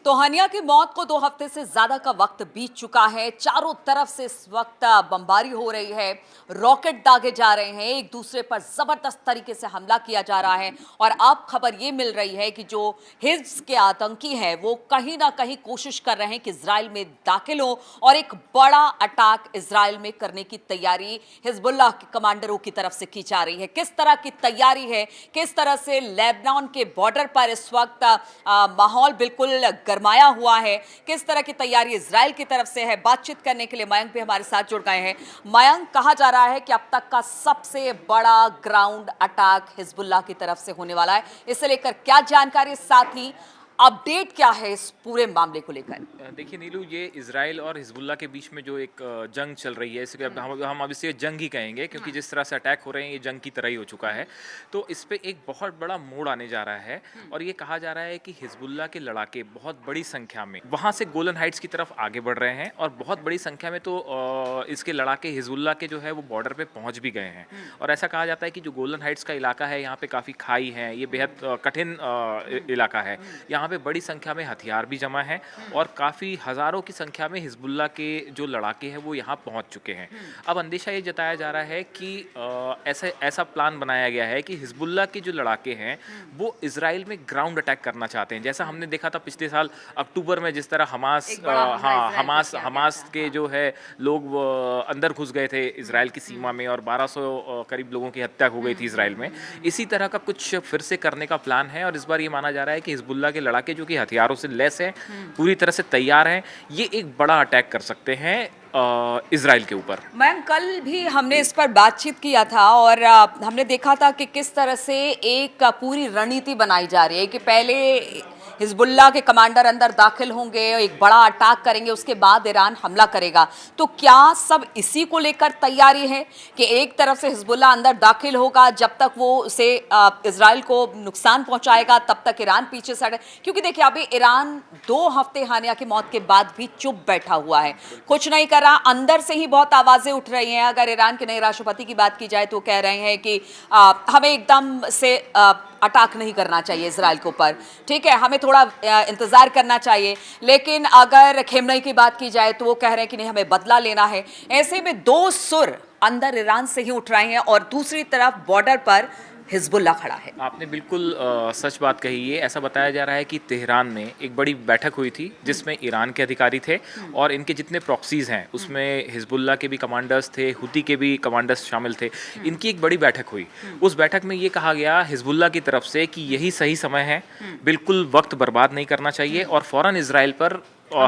तो हानिया की मौत को 2 हफ्ते से ज्यादा का वक्त बीत चुका है। चारों तरफ से इस वक्त बमबारी हो रही है, रॉकेट दागे जा रहे हैं, एक दूसरे पर जबरदस्त तरीके से हमला किया जा रहा है। और अब खबर ये मिल रही है कि जो हिज्ब के आतंकी हैं वो कहीं ना कहीं कोशिश कर रहे हैं कि इजराइल में दाखिल हो और एक बड़ा अटैक इजराइल में करने की तैयारी हिजबुल्लाह के कमांडरों की तरफ से की जा रही है। किस तरह की तैयारी है, किस तरह से लेबनान के बॉर्डर पर इस वक्त माहौल बिल्कुल गरमाया हुआ है, किस तरह की तैयारी इजराइल की तरफ से है, बातचीत करने के लिए मयंक भी हमारे साथ जुड़ गए हैं। मयंक, कहा जा रहा है कि अब तक का सबसे बड़ा ग्राउंड अटैक हिजबुल्लाह की तरफ से होने वाला है। इसे लेकर क्या जानकारी, साथ ही अपडेट क्या है इस पूरे मामले को लेकर? देखिए नीलू, ये इजराइल और हिजबुल्लाह के बीच में जो एक जंग चल रही है, इसे हम अब इसे जंग ही कहेंगे, क्योंकि जिस तरह से अटैक हो रहे हैं ये जंग की तरह ही हो चुका है। तो इस पे एक बहुत बड़ा मोड़ आने जा रहा है और ये कहा जा रहा है कि हिजबुल्लाह के लड़ाके बहुत बड़ी संख्या में वहाँ से गोलन हाइट्स की तरफ आगे बढ़ रहे हैं और बहुत बड़ी संख्या में तो इसके लड़ाके हिजबुल्लाह के जो है वो बॉर्डर पे पहुँच भी गए हैं। और ऐसा कहा जाता है कि जो गोलन हाइट्स का इलाका है, यहाँ पे काफ़ी खाई है, ये बेहद कठिन इलाका है। यहाँ पे बड़ी संख्या में हथियार भी जमा है और काफ़ी हज़ारों की संख्या में हिजबुल्लाह के जो लड़ाके हैं वो यहाँ पहुँच चुके हैं। अब अंदेशा ये जताया जा रहा है कि ऐसा प्लान बनाया गया है कि हिजबुल्लाह के जो लड़ाके हैं वो इजराइल में ग्राउंड अटैक करना चाहते हैं। जैसा हमने देखा था पिछले साल अक्टूबर में, जिस तरह हमास के जो है लोग अंदर घुस गए थे इजराइल की सीमा में और 1200 करीब लोगों की हत्या हो गई थी इजराइल में। इसी तरह का कुछ फिर से करने का प्लान है और इस बार ये माना जा रहा है कि हिजबुल्लाह के लड़ाके जो कि हथियारों से लैस हैं, पूरी तरह से तैयार हैं, ये एक बड़ा अटैक कर सकते हैं इजराइल के ऊपर। मैम, कल भी हमने इस पर बातचीत किया था और हमने देखा था कि किस तरह से एक पूरी रणनीति बनाई जा रही है कि पहले हिजबुल्लाह के कमांडर अंदर दाखिल होंगे, एक बड़ा अटैक करेंगे, उसके बाद ईरान हमला करेगा। तो क्या सब इसी को लेकर तैयारी है कि एक तरफ से हिजबुल्लाह अंदर दाखिल होगा, जब तक वो उसे इजराइल को नुकसान पहुंचाएगा तब तक ईरान पीछे से हटे? क्योंकि देखिए अभी ईरान 2 हफ्ते हानिया की मौत के बाद भी चुप बैठा हुआ है, कुछ नहीं कर रहा। अंदर से ही बहुत आवाजें उठ रही हैं। अगर ईरान के नए राष्ट्रपति की बात की जाए तो कह रहे हैं कि हमें एकदम से अटैक नहीं करना चाहिए इजराइल के ऊपर, ठीक है, हमें थोड़ा इंतजार करना चाहिए। लेकिन अगर खेमनई की बात की जाए तो वो कह रहे हैं कि नहीं, हमें बदला लेना है। ऐसे में 2 सुर अंदर ईरान से ही उठ रहे हैं और दूसरी तरफ बॉर्डर पर हिजबुल्लाह खड़ा है। आपने बिल्कुल सच बात कही है। ऐसा बताया जा रहा है कि तेहरान में एक बड़ी बैठक हुई थी जिसमें ईरान के अधिकारी थे और इनके जितने प्रॉक्सीज हैं उसमें हिजबुल्लाह के भी कमांडर्स थे, हुती के भी कमांडर्स शामिल थे। इनकी एक बड़ी बैठक हुई। उस बैठक में ये कहा गया हिजबुल्लाह की तरफ से कि यही सही समय है, बिल्कुल वक्त बर्बाद नहीं करना चाहिए और फौरन इजराइल पर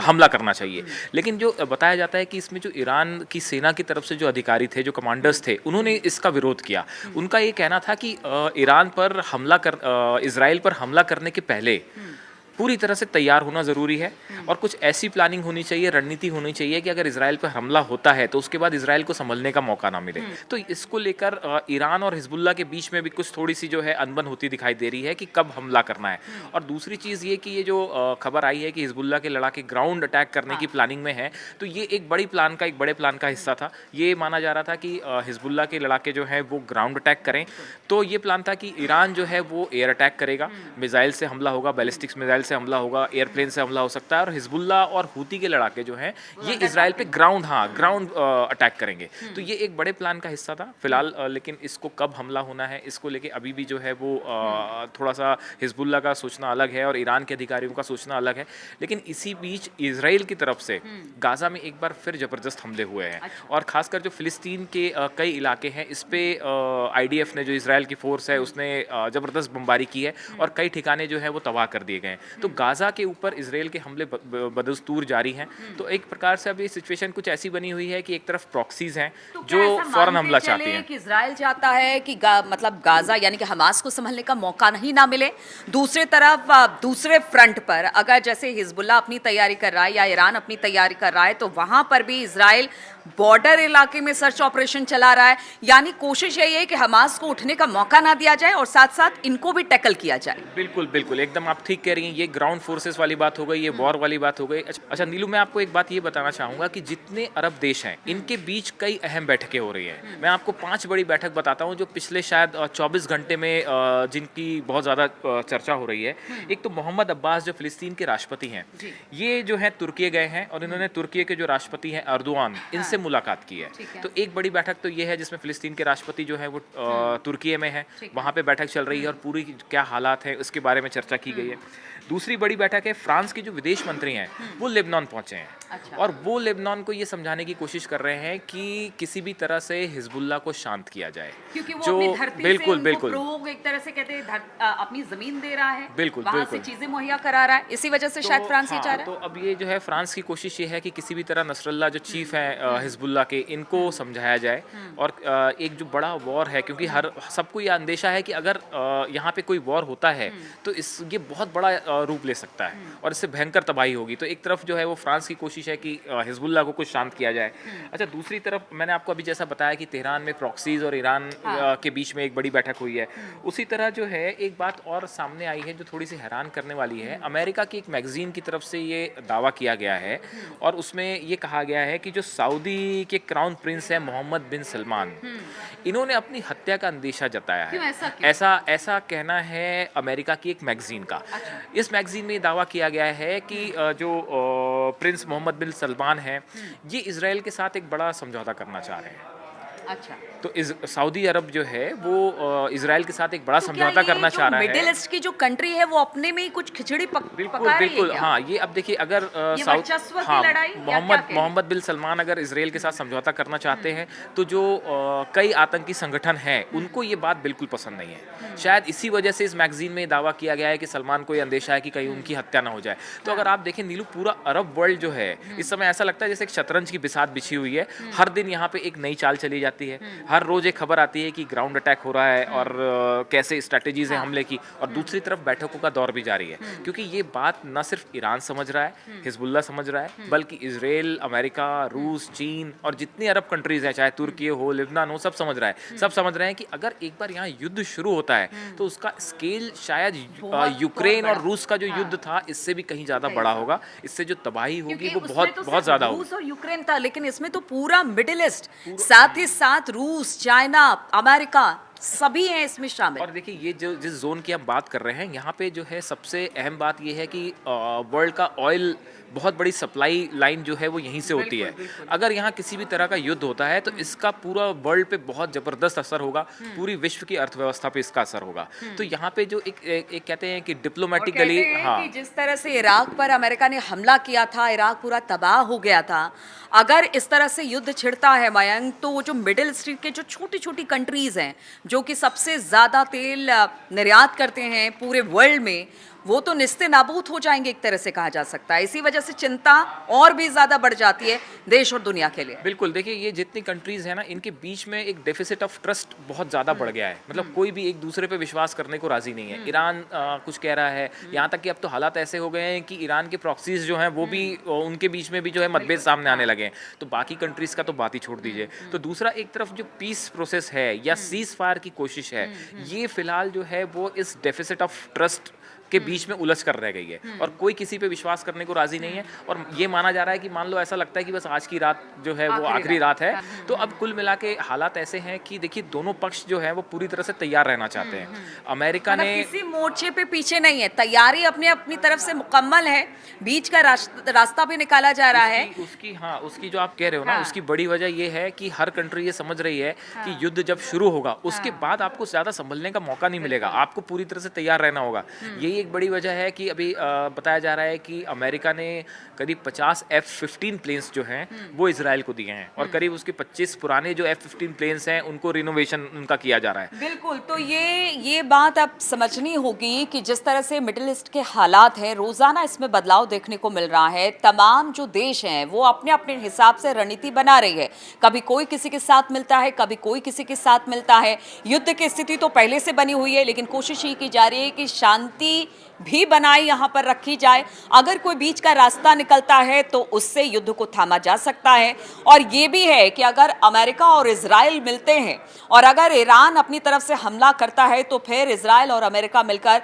हमला करना चाहिए। लेकिन जो बताया जाता है कि इसमें जो ईरान की सेना की तरफ से जो अधिकारी थे, जो कमांडर्स थे, उन्होंने इसका विरोध किया। उनका ये कहना था कि इजराइल पर हमला करने के पहले पूरी तरह से तैयार होना ज़रूरी है और कुछ ऐसी प्लानिंग होनी चाहिए, रणनीति होनी चाहिए कि अगर इजराइल पर हमला होता है तो उसके बाद इजराइल को संभलने का मौका ना मिले। तो इसको लेकर ईरान और हिजबुल्लाह के बीच में भी कुछ थोड़ी सी जो है अनबन होती दिखाई दे रही है कि कब हमला करना है। और दूसरी चीज़ ये कि ये जो खबर आई है कि हिजबुल्लाह के लड़ाके ग्राउंड अटैक करने की प्लानिंग में है, तो ये एक बड़े प्लान का हिस्सा था। ये माना जा रहा था कि हिजबुल्लाह के लड़ाके जो है वो ग्राउंड अटैक करें। तो ये प्लान था कि ईरान जो है वो एयर अटैक करेगा, मिसाइल से हमला होगा, बैलिस्टिक्स मिसाइल से हमला होगा, एयरप्लेन से हमला हो सकता है और हिजबुल्लाह और हुती के लड़ाके जो हैं ये इजराइल पे ग्राउंड अटैक करेंगे। तो ये एक बड़े प्लान का हिस्सा था फिलहाल। लेकिन इसको कब हमला होना है, इसको लेके अभी भी जो है वो थोड़ा सा हिजबुल्लाह का सोचना अलग है और ईरान के अधिकारियों का सोचना अलग है। लेकिन इसी बीच इजराइल की तरफ से गाजा में एक बार फिर जबरदस्त हमले हुए हैं और खासकर जो फिलिस्तीन के कई इलाके हैं इस पे IDF ने, जो इजराइल की फोर्स है, उसने जबरदस्त बमबारी की है और कई ठिकाने जो है वो तबाह कर दिए गए हैं। तो गाजा के ऊपर इजराइल के हमले बदस्तूर जारी हैं। तो एक प्रकार से अभी सिचुएशन कुछ ऐसी बनी हुई है कि एक तरफ प्रॉक्सीज हैं जो फौरन हमला चाहती हैं। कि इजराइल चाहता है कि मतलब गाजा यानी कि हमास को संभलने का मौका नहीं ना मिले। दूसरी तरफ दूसरे फ्रंट पर अगर जैसे हिजबुल्लाह अपनी तैयारी कर रहा है या ईरान अपनी तैयारी कर रहा है तो वहां पर भी इजराइल बॉर्डर इलाके में सर्च ऑपरेशन चला रहा है। यानी कोशिश यही है कि हमास को उठने का मौका ना दिया जाए और साथ साथ इनको भी टैकल किया जाए। बिल्कुल बिल्कुल, एकदम आप ठीक कह रही हैं। ये ग्राउंड फोर्सेस वाली बात हो गई, ये वॉर वाली बात हो गई। अच्छा नीलू, मैं आपको एक बात ये बताना चाहूँगा कि जितने अरब देश हैं इनके बीच कई अहम बैठकें हो रही हैं। मैं आपको 5 बड़ी बैठक बताता हूँ जो पिछले शायद 24 घंटे में जिनकी बहुत ज़्यादा चर्चा हो रही है। एक तो मोहम्मद अब्बास जो फ़िलिस्तीन के राष्ट्रपति हैं, ये जो है तुर्की गए हैं और इन्होंने तुर्की के जो राष्ट्रपति हैं अर्दोआन, इनसे मुलाकात की है। तो एक बड़ी बैठक तो ये है जिसमें फ़िलिस्तीन के राष्ट्रपति जो है वो तुर्की में है, वहाँ पे बैठक चल रही है और पूरी क्या हालात है उसके बारे में चर्चा की गई है। दूसरी बड़ी बैठक है, फ्रांस के जो विदेश मंत्री हैं वो लेबनान पहुंचे हैं। अच्छा। और वो लेबनान को ये समझाने की कोशिश कर रहे हैं कि किसी भी तरह से हिजबुल्लाह को शांत किया जाए, क्योंकि वो जो अपनी धरती बिल्कुल से बिल्कुल लोग एक तरह से कहते हैं अपनी जमीन दे रहा है, बिल्कुल वहां बिल्कुल से चीजें मुहैया करा रहा है, इसी वजह से शायद फ्रांस ये चाह रहा है। तो अब ये जो है फ्रांस की कोशिश ये है कि किसी भी तरह नसरल्ला जो चीफ है हिजबुल्लाह के, इनको समझाया जाए। और एक जो बड़ा वॉर है, क्योंकि हर सबको ये अंदेशा है कि अगर यहाँ पे कोई वॉर होता है तो ये बहुत बड़ा रूप ले सकता है और इससे भयंकर तबाही होगी। तो एक तरफ जो है वो फ्रांस की कोशिश है कि हिजबुल्लाह को कुछ शांत किया जाए। अच्छा, दूसरी तरफ मैंने आपको अभी जैसा बताया कि तेहरान में प्रॉक्सीज और ईरान के बीच में एक बड़ी बैठक हुई है, उसी तरह जो है एक बात और सामने आई है जो थोड़ी सी हैरान करने वाली है। अमेरिका की एक मैगजीन की तरफ से ये दावा किया गया है और उसमें ये कहा गया है कि जो सऊदी के क्राउन प्रिंस है मोहम्मद बिन सलमान, इन्होंने अपनी हत्या का अंदेशा जताया है। ऐसा कहना है अमेरिका की एक मैगजीन का। इस मैगजीन में दावा किया गया है कि जो प्रिंस मोहम्मद बिन सलमान है, ये इजराइल के साथ एक बड़ा समझौता करना चाह रहे हैं। अच्छा, तो सऊदी अरब जो है वो इजराइल के साथ एक बड़ा तो समझौता करना चाह रहा है। मिडिल ईस्ट की जो कंट्री है वो अपने में ही कुछ खिचड़ी बिल्कुल पका रही बिल्कुल है क्या? हाँ, ये अब देखिए अगर मोहम्मद बिन सलमान अगर इजराइल के साथ समझौता करना चाहते हैं तो जो कई आतंकी संगठन हैं उनको ये बात बिल्कुल पसंद नहीं है। शायद इसी वजह से इस मैगजीन में दावा किया गया है कि सलमान को ये अंदेशा है कि कहीं उनकी हत्या ना हो जाए। तो अगर आप देखें नीलू, पूरा अरब वर्ल्ड जो है इस समय ऐसा लगता है जैसे एक शतरंज की बिसात बिछी हुई है। हर दिन यहाँ पे एक नई चाल चली जाती है, हर रोज एक खबर आती है कि ग्राउंड अटैक हो रहा है और कैसे स्ट्रैटेजीज है हमले की, और दूसरी तरफ बैठकों का दौर भी जारी है। क्योंकि ये बात न सिर्फ ईरान समझ रहा है, हिजबुल्लाह समझ रहा है, बल्कि इजराइल, अमेरिका, रूस, चीन और जितनी अरब कंट्रीज हैं, चाहे तुर्की हो, लेबनान हो, सब समझ रहा है। सब समझ रहे हैं कि अगर एक बार यहाँ युद्ध शुरू होता है तो उसका स्केल शायद यूक्रेन और रूस का जो युद्ध था इससे भी कहीं ज्यादा बड़ा होगा। इससे जो तबाही होगी वो बहुत ज्यादा होगी। रूस और यूक्रेन था, लेकिन इसमें तो पूरा मिडिल ईस्ट, साथ ही साथ रूस, चाइना, अमेरिका सभी हैं इसमें शामिल। और देखिए, ये जो जिस जोन की हम बात कर रहे हैं, यहाँ पे जो है सबसे अहम बात ये है कि वर्ल्ड का ऑयल बहुत बड़ी सप्लाई लाइन जो है वो यहीं से होती है। अगर यहाँ किसी भी तरह का युद्ध होता है तो इसका पूरा वर्ल्ड पे बहुत जबरदस्त असर होगा, पूरी विश्व की अर्थव्यवस्था पे इसका असर होगा। तो यहाँ पे जो एक कहते हैं कि डिप्लोमेटिकली, हाँ, कि जिस तरह से इराक पर अमेरिका ने हमला किया था, इराक पूरा तबाह हो गया था। अगर इस तरह से युद्ध छिड़ता है मयंक, तो वो जो मिडिल ईस्ट के जो छोटी छोटी कंट्रीज हैं जो कि सबसे ज्यादा तेल निर्यात करते हैं पूरे वर्ल्ड में, वो तो निस्ते नाबूद हो जाएंगे, एक तरह से कहा जा सकता है। इसी वजह से चिंता और भी ज्यादा बढ़ जाती है देश और दुनिया के लिए। बिल्कुल, देखिए ये जितनी कंट्रीज है ना, इनके बीच में एक डेफिसिट ऑफ ट्रस्ट बहुत ज्यादा बढ़ गया है। मतलब कोई भी एक दूसरे पे विश्वास करने को राजी नहीं है। ईरान कुछ कह रहा है, यहाँ तक कि अब तो हालात ऐसे हो गए हैं कि ईरान के प्रॉक्सीज जो हैं वो भी, उनके बीच में भी जो है मतभेद सामने आने लगे हैं। तो बाकी कंट्रीज का तो बात ही छोड़ दीजिए। तो दूसरा, एक तरफ जो पीस प्रोसेस है या सीज फायर की कोशिश है, ये फिलहाल जो है वो इस डेफिसिट ऑफ ट्रस्ट के बीच में उलझ कर रह गई है और कोई किसी पे विश्वास करने को राजी नहीं है। और ये माना जा रहा है कि मान लो ऐसा लगता है कि बस आज की रात जो है वो आखिरी रात है। तो अब कुल मिला के हालात ऐसे हैं कि देखिए, दोनों पक्ष जो है वो पूरी तरह से तैयार रहना चाहते हैं। अमेरिका ने किसी मोर्चे पे पीछे नहीं है, तैयारी अपनी अपनी तरफ से मुकम्मल है, बीच का रास्ता भी निकाला जा रहा है। उसकी जो आप कह रहे हो ना, उसकी बड़ी वजह ये है कि हर कंट्री ये समझ रही है कि युद्ध जब शुरू होगा उसके बाद आपको ज्यादा संभलने का मौका नहीं मिलेगा, आपको पूरी तरह से तैयार रहना होगा। यही एक बड़ी वजह है कि अभी बताया जा रहा है कि अमेरिका ने करीब 50 F-15 प्लेन्स जो हैं वो इजराइल को दिए हैं और करीब उसके 25 पुराने जो F-15 प्लेन्स हैं उनको रिनोवेशन उनका किया जा रहा है। बिल्कुल, तो ये बात अब समझनी होगी कि जिस तरह से मिडिल ईस्ट के हालात हैं, रोजाना इसमें बदलाव देखने को मिल रहा है। तमाम जो देश हैं वो अपने अपने हिसाब से रणनीति बना रही है, कभी कोई किसी के साथ मिलता है, कभी कोई किसी के साथ मिलता है। युद्ध की स्थिति तो पहले से बनी हुई है, लेकिन कोशिश ये की जा रही है कि शांति भी बनाई यहाँ पर रखी जाए। अगर कोई बीच का रास्ता निकलता है तो उससे युद्ध को थामा जा सकता है। और ये भी है कि अगर अमेरिका और इजराइल मिलते हैं और अगर ईरान अपनी तरफ से हमला करता है तो फिर इजराइल और अमेरिका मिलकर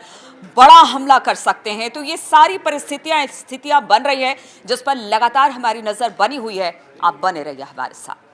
बड़ा हमला कर सकते हैं। तो ये सारी स्थितियां बन रही है जिस पर लगातार हमारी नजर बनी हुई है। आप बने रहिए हमारे साथ।